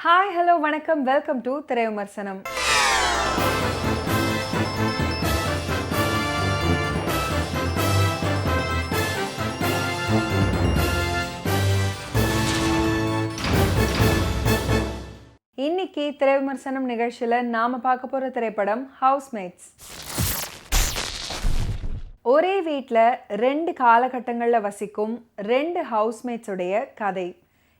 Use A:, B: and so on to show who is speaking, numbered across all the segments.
A: Hi hello வணக்கம், welcome to திரை விமர்சனம். இன்னைக்கு திரை விமர்சனம் நிகழ்ச்சியில் நாம பார்க்க போற திரைப்படம் ஹவுஸ்மேட்ஸ். ஒரே வீட்டில் 2 காலகட்டங்களில் வசிக்கும் 2 ஹவுஸ்மேட்ஸுடைய கதை.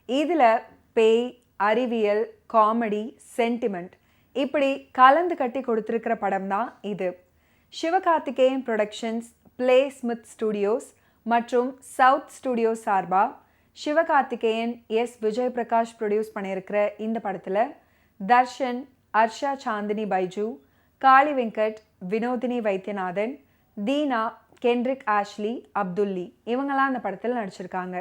A: இதில் பேய், அறிவியல், காமெடி, சென்டிமெண்ட் இப்படி கலந்து கட்டி கொடுத்துருக்கிற படம் தான் இது. Sivakarthikeyan productions, play Smith studios மற்றும் சவுத் ஸ்டுடியோஸ் சார்பாக சிவகார்த்திகேயன், எஸ் விஜய் பிரகாஷ் ப்ரொடியூஸ் பண்ணியிருக்கிற இந்த படத்தில் தர்ஷன், அர்ஷா சாந்தினி பைஜு, காளி வெங்கட், வினோதினி வைத்தியநாதன், தீனா, கென்ரிக் ஆஷ்லி, அப்துல்லி இவங்கெல்லாம் இந்த படத்தில் நடிச்சிருக்காங்க.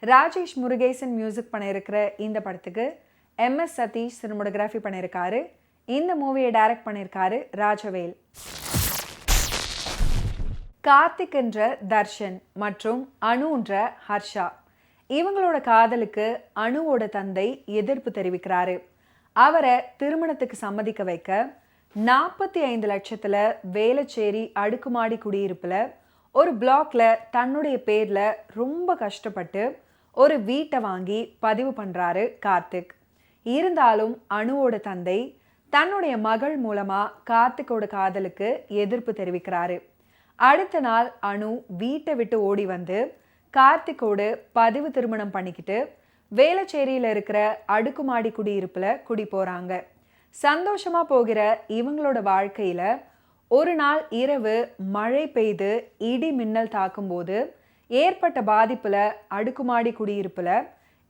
A: ராஜேஷ் முருகேசன் மியூசிக் பண்ணியிருக்கிற இந்த படத்துக்கு MS சதீஷ் சினிமோட்டோகிராஃபி பண்ணியிருக்காரு. இந்த மூவியை டைரக்ட் பண்ணியிருக்காரு ராஜவேல். கார்த்திக் என்ற தர்ஷன் மற்றும் அனுன்ற ஹர்ஷா இவங்களோட காதலுக்கு அனுவோட தந்தை எதிர்ப்பு தெரிவிக்கிறாரு. அவரை திருமணத்துக்கு சம்மதிக்க வைக்க 45 லட்சத்துல வேளச்சேரி அடுக்குமாடி குடியிருப்புல ஒரு பிளாக்ல தன்னுடைய பேர்ல ரொம்ப கஷ்டப்பட்டு ஒரு வீட்டை வாங்கி பதிவு பண்றாரு கார்த்திக். இருந்தாலும் அனுவோட தந்தை தன்னுடைய மகள் மூலமா கார்த்திக்கோட காதலுக்கு எதிர்ப்பு தெரிவிக்கிறாரு. அடுத்த நாள் அனு வீட்டை விட்டு ஓடி வந்து கார்த்திக்கோடு பதிவு திருமணம் பண்ணிக்கிட்டு வேளச்சேரியில் இருக்கிற அடுக்குமாடி குடியிருப்புல குடி போறாங்க. சந்தோஷமா போகிற இவங்களோட வாழ்க்கையில ஒரு நாள் இரவு மழை பெய்து இடி மின்னல் தாக்கும்போது ஏற்பட்ட பாதிப்புல அடுக்குமாடி குடியிருப்புல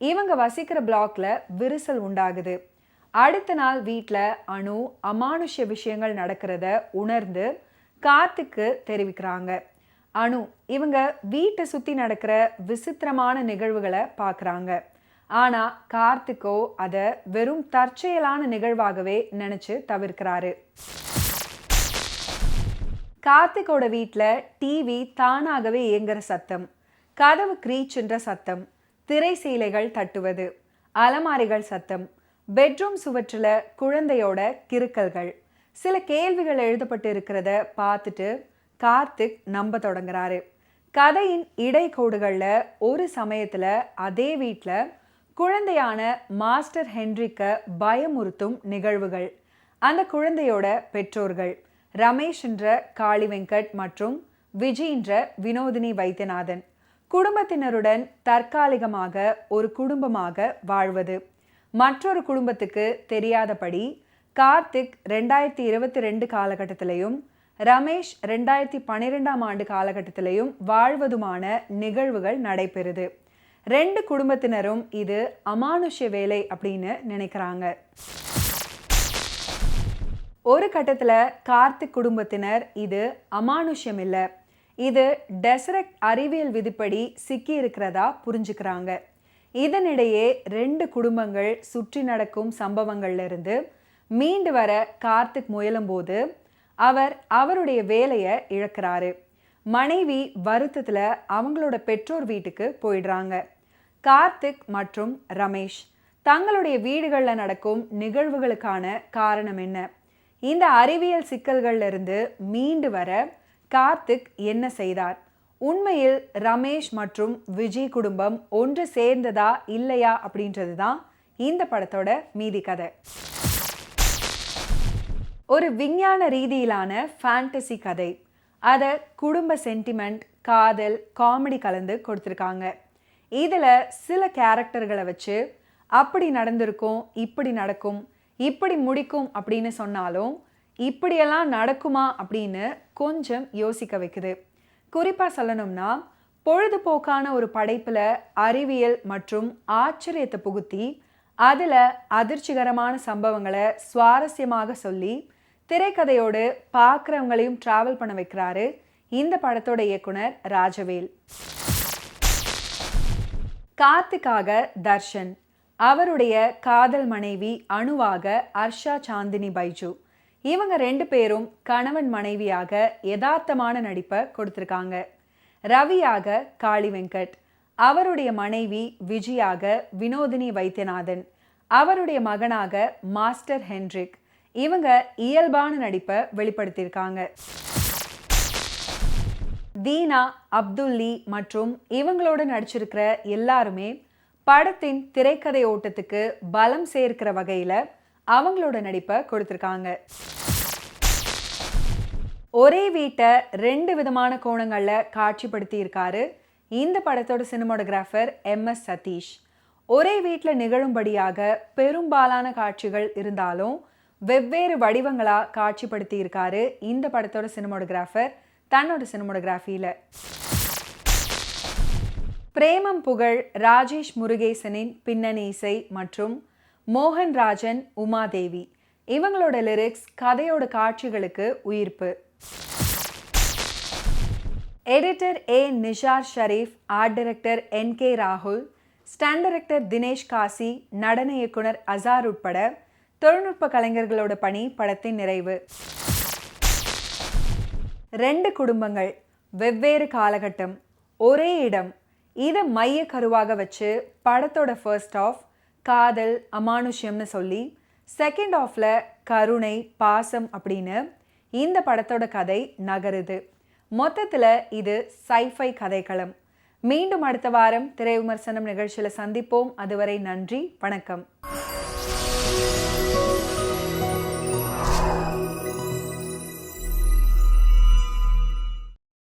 A: இவங்க வசிக்கிற பிளாக்ல விரிசல் உண்டாகுது. அடுத்த நாள் வீட்டில் அனு அமானுஷ்ய விஷயங்கள் நடக்கிறத உணர்ந்து கார்த்திக்கு தெரிவிக்கிறாங்க. அனு இவங்க வீட்டை சுற்றி நடக்கிற விசித்திரமான நிகழ்வுகளை பார்க்குறாங்க. ஆனால் கார்த்திக்கோ அதை வெறும் தற்செயலான நிகழ்வாகவே நினச்சி தவிர்க்கிறாரு. கார்த்திக்கோட வீட்டில் டிவி தானாகவே இயங்குற சத்தம், கதவு கிரீச்சுன்ற சத்தம், திரை சீலைகள் தட்டுவது, அலமாரிகள் சத்தம், பெட்ரூம் சுவற்றில் குழந்தையோட கிறுக்கல்கள், சில கேள்விகள் எழுதப்பட்டு இருக்கிறத பார்த்துட்டு கார்த்திக் நம்ப தொடங்குறாரு. கதையின் இடைக்கோடுகளில் ஒரு சமயத்தில் அதே வீட்டில் குழந்தையான மாஸ்டர் ஹென்ரிக்க பயமுறுத்தும் நிகழ்வுகள். அந்த குழந்தையோட பெற்றோர்கள் ரமேஷ் என்ற காளி வெங்கட் மற்றும் விஜய் என்ற வினோதினி வைத்தியநாதன் குடும்பத்தினருடன் தற்காலிகமாக ஒரு குடும்பமாக வாழ்வது. மற்றொரு குடும்பத்துக்கு தெரியாதபடி கார்த்திக் 2022 காலகட்டத்திலையும் ரமேஷ் 2012ஆம் ஆண்டு காலகட்டத்திலையும் வாழ்வதுமான நிகழ்வுகள் நடைபெறுது. 2 குடும்பத்தினரும் இது அமானுஷ்ய வேலை அப்படின்னு நினைக்கிறாங்க. ஒரு கட்டத்தில் கார்த்திக் குடும்பத்தினர் இது அமானுஷ்யம் இல்லை, இது டெசரக்ட் அறிவியல் விதிப்படி சிக்கி இருக்கிறதா புரிஞ்சுக்கிறாங்க. இதனிடையே 2 குடும்பங்கள் சுற்றி நடக்கும் சம்பவங்கள்ல இருந்து மீண்டு வர கார்த்திக் முயலும்போது அவர் அவருடைய வேலையை இழக்கிறாரு. மனைவி வருத்தத்தில் அவங்களோட பெற்றோர் வீட்டுக்கு போயிடுறாங்க. கார்த்திக் மற்றும் ரமேஷ் தங்களுடைய வீடுகளில் நடக்கும் நிகழ்வுகளுக்கான காரணம் என்ன, இந்த அறிவியல் சிக்கல்கள்ல இருந்து மீண்டு வர கார்த்திக் என்ன செய்தார், உண்மையில் ரமேஷ் மற்றும் விஜய் குடும்பம் ஒன்று சேர்ந்ததா இல்லையா அப்படின்றது தான் இந்த படத்தோட மீதி கதை. ஒரு விஞ்ஞான ரீதியிலான ஃபேண்டசி கதை. அதை குடும்ப சென்டிமெண்ட், காதல், காமெடி கலந்து கொடுத்துருக்காங்க. இதில் சில கேரக்டர்களை வச்சு அப்படி நடந்திருக்கும், இப்படி நடக்கும், இப்படி முடிக்கும் அப்படின்னு சொன்னாலும் இப்படியெல்லாம் நடக்குமா அப்படின்னு கொஞ்சம் யோசிக்க வைக்குது. குறிப்பாக சொல்லணும்னா பொழுதுபோக்கான ஒரு படைப்பில் அறிவியல் மற்றும் ஆச்சரியத்தை புகுத்தி அதில் அதிர்ச்சிகரமான சம்பவங்களை சுவாரஸ்யமாக சொல்லி திரைக்கதையோடு பார்க்குறவங்களையும் டிராவல் பண்ண வைக்கிறாரு இந்த படத்தோட இயக்குனர் ராஜவேல். கார்த்திக்காக தர்ஷன், அவருடைய காதல் மனைவி அனுவாக அர்ஷா சாந்தினி பைஜு, இவங்க 2 பேரும் கணவன் மனைவியாக யதார்த்தமான நடிப்பை கொடுத்துருக்காங்க. ரவியாக காளி வெங்கட், அவருடைய மனைவி விஜயாக வினோதினி வைத்தியநாதன், அவருடைய மகனாக மாஸ்டர் ஹென்ரிக். இவங்க இயல்பான நடிப்பை வெளிப்படுத்தியிருக்காங்க. தீனா, அப்துல்லி மற்றும் இவங்களோட நடிச்சிருக்கிற எல்லாருமே படத்தின் திரைக்கதை ஓட்டத்துக்கு பலம் சேர்க்கிற வகையில் அவங்களோட நடிப்பை கொடுத்துருக்காங்க. ஒரே வீட்டை 2 விதமான கோணங்களில் காட்சிப்படுத்தி இருக்காரு இந்த படத்தோட சினிமாட்டோகிராஃபர் MS சதீஷ். ஒரே வீட்டில் நிகழும்படியாக பெரும்பாலான காட்சிகள் இருந்தாலும் வெவ்வேறு வடிவங்களாக காட்சிப்படுத்தி இருக்காரு இந்த படத்தோட சினிமாட்டோகிராஃபர் தன்னோட சினிமாட்டோகிராஃபியில். பிரேமம் புகழ், ராஜேஷ் முருகேசனின் பின்னணி இசை மற்றும் மோகன் ராஜன், உமாதேவி இவங்களோட லிரிக்ஸ் கதையோட காட்சிகளுக்கு உயிர்ப்பு. Editor Nishar Shareef, art director NK ராகுல், ஸ்டாண்ட் டைரக்டர் தினேஷ் காசி, நடன இயக்குனர் அசார் உட்பட தொழில்நுட்ப கலைஞர்களோட பணி படத்தின் நிறைவு. 2 குடும்பங்கள், வெவ்வேறு காலகட்டம், ஒரே இடம், இதை மைய கருவாக வச்சு படத்தோட ஃபர்ஸ்ட் ஆஃப் காதல் அமானுஷ்யம்னு சொல்லி செகண்ட் ஆஃப்ல கருணை பாசம் அப்படின்னு இந்த படத்தோட கதை நகருது. மொத்தத்தில் இது சைஃபை கதைக்களம். மீண்டும் அடுத்த வாரம் திரை விமர்சனம் நிகழ்ச்சியில் சந்திப்போம். அதுவரை நன்றி, வணக்கம்.